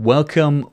Welcome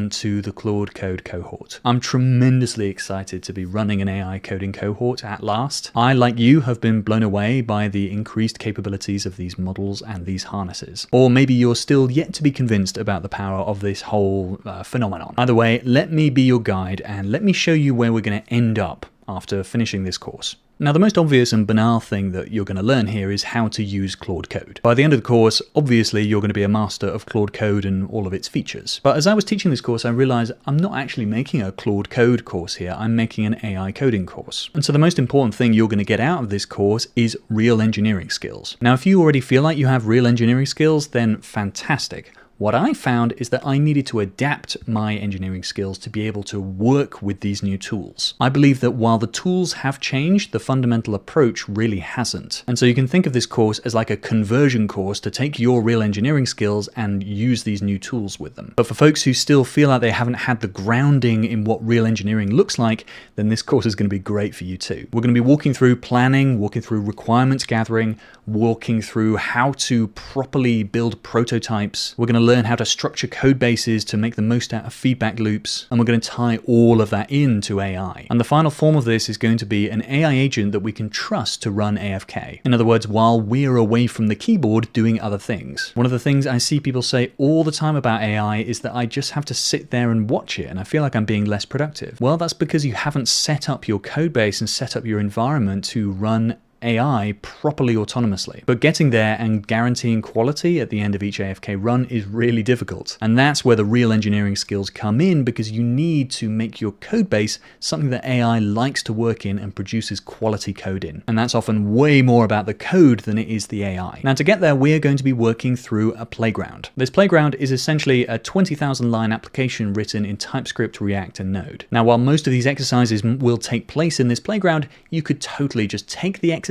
to the Claude Code cohort. I'm tremendously excited to be running an AI coding cohort at last. I, like you, have been blown away by the increased capabilities of these models and these harnesses. Or maybe you're still yet to be convinced about the power of this whole phenomenon. Either way, let me be your guide and let me show you where we're going to end up after finishing this course. Now, the most obvious and banal thing that you're going to learn here is how to use Claude Code. By the end of the course, obviously, you're going to be a master of Claude Code and all of its features. But as I was teaching this course, I realized I'm not actually making a Claude Code course here, I'm making an AI coding course. And so the most important thing you're going to get out of this course is real engineering skills. Now, if you already feel like you have real engineering skills, then fantastic. What I found is that I needed to adapt my engineering skills to be able to work with these new tools. I believe that while the tools have changed, the fundamental approach really hasn't. And so you can think of this course as like a conversion course to take your real engineering skills and use these new tools with them. But for folks who still feel like they haven't had the grounding in what real engineering looks like, then this course is going to be great for you too. We're going to be walking through planning, walking through requirements gathering, walking through how to properly build prototypes. We're going to learn how to structure code bases to make the most out of feedback loops, and we're going to tie all of that into AI. And the final form of this is going to be an AI agent that we can trust to run AFK. In other words, while we're away from the keyboard doing other things. One of the things I see people say all the time about AI is that I just have to sit there and watch it, and I feel like I'm being less productive. Well, that's because you haven't set up your code base and set up your environment to run AI properly autonomously. But getting there and guaranteeing quality at the end of each AFK run is really difficult. And that's where the real engineering skills come in, because you need to make your code base something that AI likes to work in and produces quality code in. And that's often way more about the code than it is the AI. Now, to get there, we are going to be working through a playground. This playground is essentially a 20,000 line application written in TypeScript, React, and Node. Now, while most of these exercises will take place in this playground, you could totally just take the exercises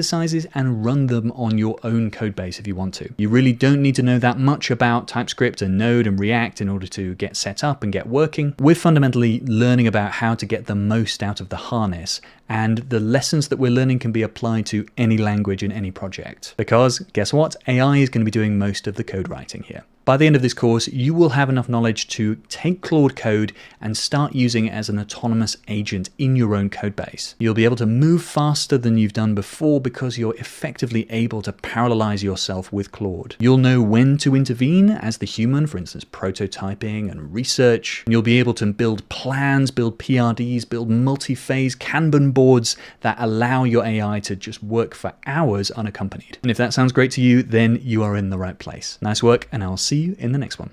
and run them on your own code base if you want to. You really don't need to know that much about TypeScript and Node and React in order to get set up and get working. We're fundamentally learning about how to get the most out of the harness, and the lessons that we're learning can be applied to any language in any project. Because guess what? AI is going to be doing most of the code writing here. By the end of this course, you will have enough knowledge to take Claude Code and start using it as an autonomous agent in your own code base. You'll be able to move faster than you've done before because you're effectively able to parallelize yourself with Claude. You'll know when to intervene as the human, for instance, prototyping and research. And you'll be able to build plans, build PRDs, build multi-phase Kanban boards that allow your AI to just work for hours unaccompanied. And if that sounds great to you, then you are in the right place. Nice work, and I'll see you in the next one.